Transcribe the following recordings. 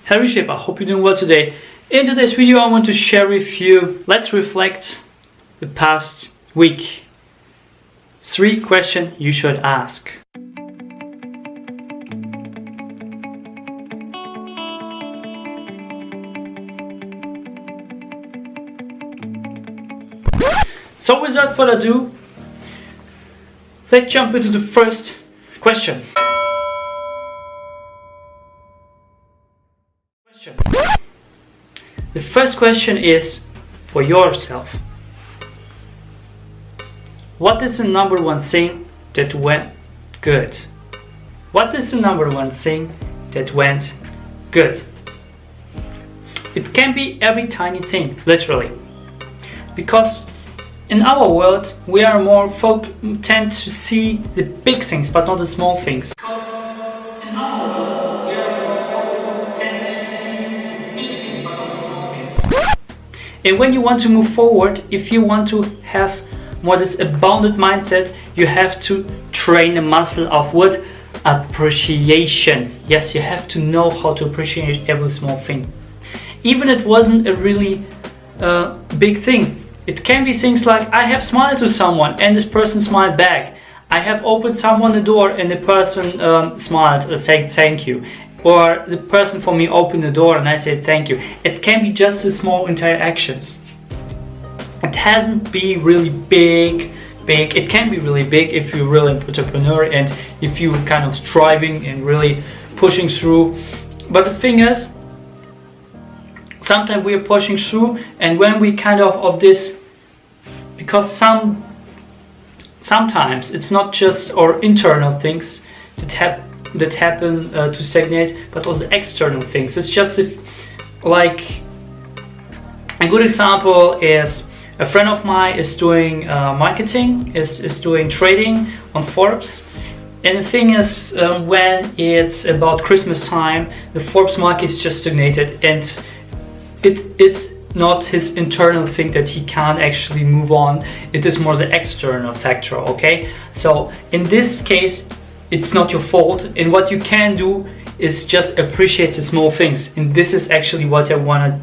Hello Shape, I hope you're doing well today. In today's video I want to share with you, let's reflect the past week. 3 questions you should ask. So without further ado, let's jump into the first question. The first question is for yourself. What is the number one thing that went good? What is the number one thing that went good? It can be every tiny thing, literally. Because in our world, we are more tend to see the big things, but not the small things. Because in our world, we are more tend to see the big things, but not the small things. And when you want to move forward, if you want to have more this abundant mindset, you have to train the muscle of what? Appreciation. Yes, you have to know how to appreciate every small thing. Even it wasn't a really big thing. It can be things like, I have smiled to someone and this person smiled back. I have opened someone the door and the person smiled or said thank you. Or the person for me opened the door and I said thank you. It can be just the small interactions. It hasn't be really big. It can be really big if you're really an entrepreneur and if you're kind of striving and really pushing through. But the thing is, sometimes we are pushing through, and when we kind of this, because sometimes it's not just our internal things that happen to stagnate, but also external things. It's just like a good example is a friend of mine is doing marketing, is doing trading on Forbes. And the thing is, when it's about Christmas time, the Forbes market is just stagnated, and it is not his internal thing that he can't actually move on. It is more the external factor, okay? So in this case, it's not your fault. And what you can do is just appreciate the small things. And this is actually what I want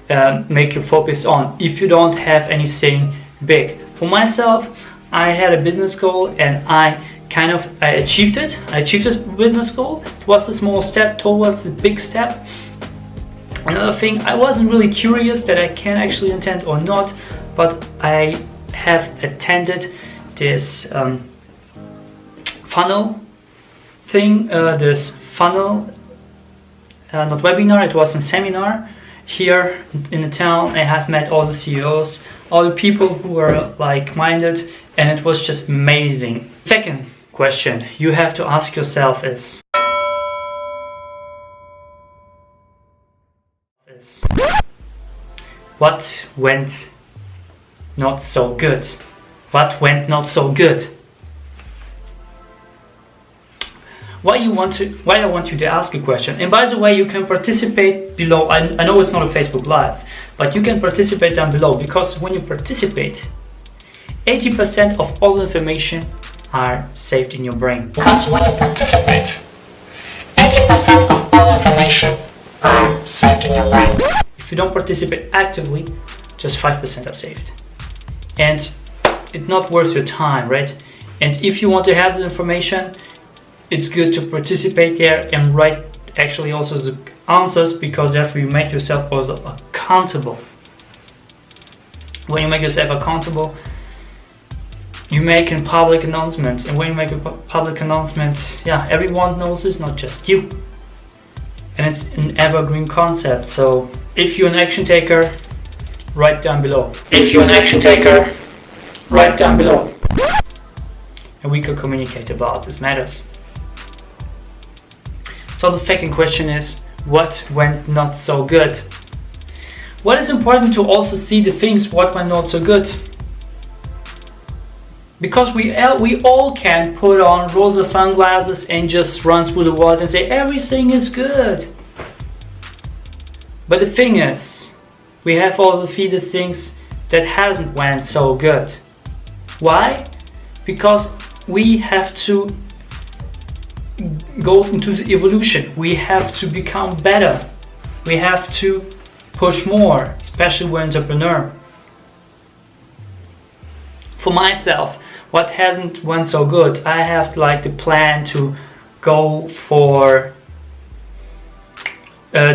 to make you focus on if you don't have anything big. For myself, I had a business goal and I achieved it. I achieved this business goal. It was a small step towards the big step. Another thing, I wasn't really curious that I can actually attend or not, but I have attended this funnel thing, not webinar, it was a seminar here in the town. I have met all the CEOs, all the people who are like-minded, and it was just amazing. Second question you have to ask yourself is, what went not so good? What went not so good? Why I want you to ask a question. And by the way, you can participate below. I know it's not a Facebook Live, but you can participate down below, because when you participate, 80% of all information are saved in your brain. Because when you participate, 80% of all information are saved in your brain. If you don't participate actively, just 5% are saved. And it's not worth your time, right? And if you want to have the information, it's good to participate there and write actually also the answers, because therefore you make yourself also accountable. When you make yourself accountable, you make a public announcement. And when you make a public announcement, yeah, everyone knows this, not just you. And it's an evergreen concept. So if you're an action taker, write down below. If you're an action taker, write down below. And we can communicate about these matters. So the second question is, what went not so good? What is important to also see the things what went not so good. Because we all can put on rosa sunglasses and just run through the world and say everything is good. But the thing is, we have all the feeder things that hasn't went so good. Why? Because we have to go into the evolution. We have to become better. we have to push more, especially when entrepreneur. For myself, what hasn't went so good, I have like the plan to go for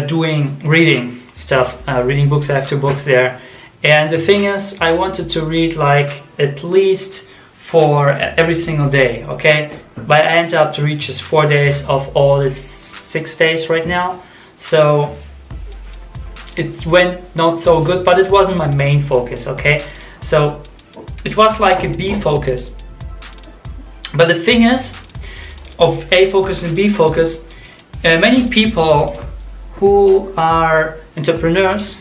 doing reading stuff, reading books. I have 2 books there, and the thing is, I wanted to read like at least for every single day, okay? But I end up to reach just 4 days of all the 6 days right now, so it went not so good, but it wasn't my main focus, okay? So it was like a B focus. But the thing is, of A focus and B focus, many people who are entrepreneurs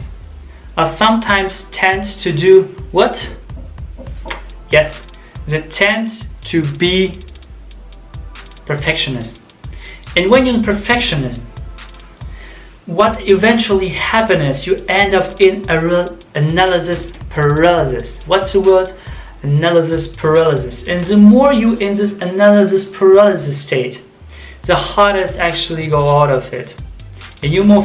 are sometimes tend to do what? Yes, they tend to be perfectionist. And when you're a perfectionist, what eventually happens is you end up in a real analysis paralysis. What's the word? Analysis paralysis. And the more you in this analysis paralysis state, the harder it's actually go out of it. And you more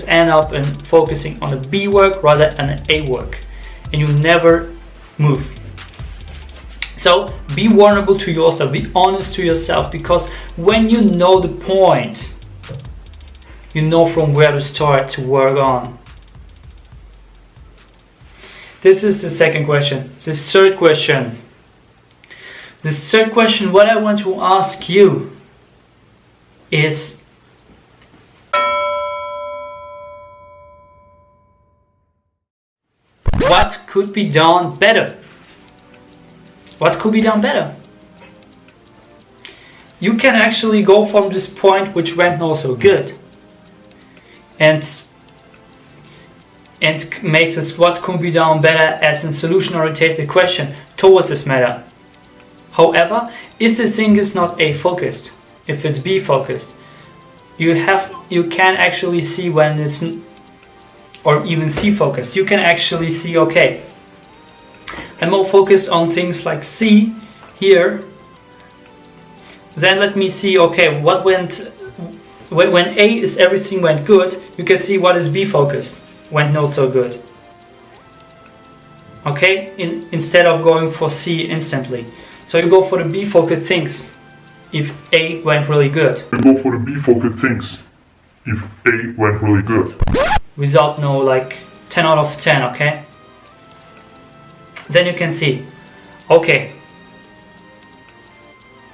end up in focusing on the B work rather than the A work. And you never move. So be vulnerable to yourself, be honest to yourself, because when you know the point, you know from where to start to work on. This is the second question. The third question. The third question, what I want to ask you is, what could be done better? What could be done better? You can actually go from this point which went not so good and makes us what could be done better as a solution oriented question towards this matter. However, if the thing is not A focused, if it's B focused, you can actually see when it's, or even C focused, you can actually see, okay, I'm more focused on things like C here. Then let me see, okay, what went, when A is everything went good, you can see what is B focused, went not so good. Okay, instead of going for C instantly. So you go for the B focused things if A went really good. You go for the B focused things if A went really good. Result no like 10 out of 10, okay? Then you can see, okay,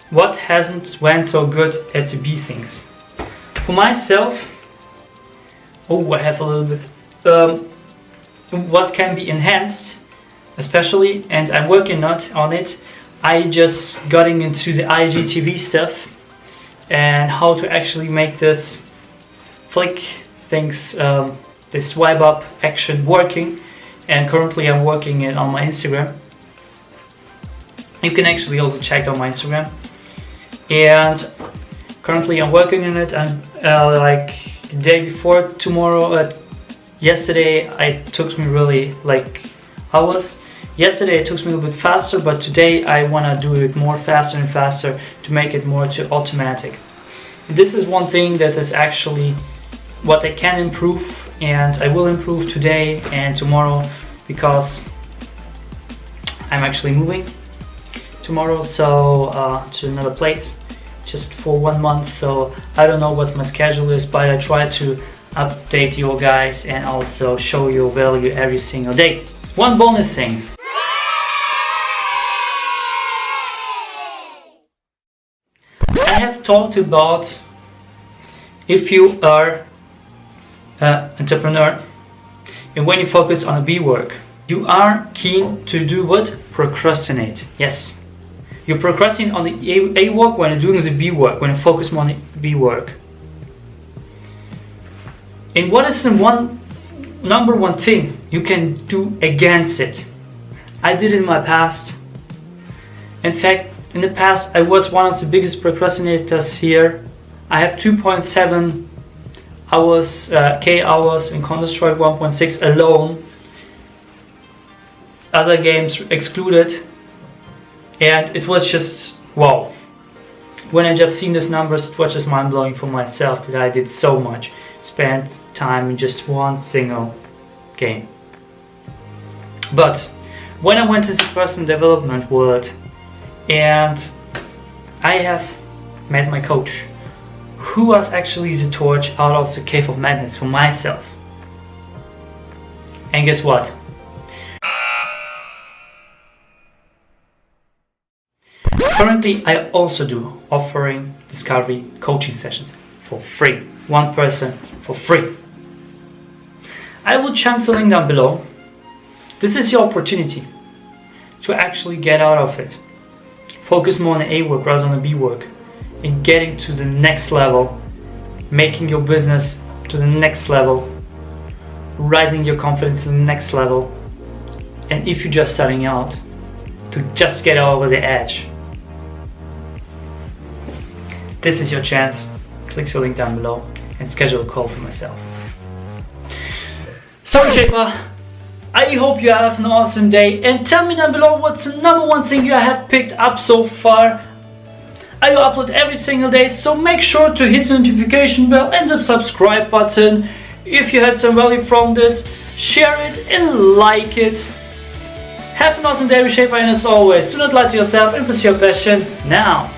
what hasn't went so good at the B things. For myself, I have a little bit, what can be enhanced, especially, and I'm working on it, I just getting into the IGTV stuff and how to actually make this flick things, this swipe up action working. And currently I'm working it on my Instagram. You can actually also check out my Instagram. And currently I'm working on it, and like the day before tomorrow, yesterday it took me really like hours. Yesterday it took me a little bit faster, but today I want to do it more faster and faster to make it more to automatic. This is one thing that is actually what I can improve, and I will improve today and tomorrow, because I'm actually moving tomorrow, so to another place just for 1 month. So I don't know what my schedule is, but I try to update you guys and also show you value every single day. One bonus thing. I have talked about if you are entrepreneur, and when you focus on the B work, you are keen to do what? Procrastinate. Yes. You procrastinate on the A work when you're doing the B work, when you focus on the B work. And what is the number one thing you can do against it? I did it in my past. In fact, in the past I was one of the biggest procrastinators here. I have 2.7 hours, K hours in Counter-Strike 1.6 alone, other games excluded, and it was just wow. When I just seen these numbers, it was just mind-blowing for myself that I did so much. spend time in just one single game. But when I went into the personal development world and I have met my coach, who was actually the torch out of the cave of madness for myself. And guess what? Currently, I also do offering discovery coaching sessions for free. One person for free. I will chance the link down below. This is your opportunity to actually get out of it. Focus more on the A work rather than the B work. And getting to the next level. Making your business to the next level. Rising your confidence to the next level. And if you're just starting out, to just get over the edge. This is your chance. Click the link down below and schedule a call for myself. So Shaper, I hope you have an awesome day, and tell me down below what's the number one thing you have picked up so far. I do upload every single day, so make sure to hit the notification bell and the subscribe button. If you had some value from this, share it and like it. Have an awesome day with Shaper, and as always, do not lie to yourself and pursue your passion now.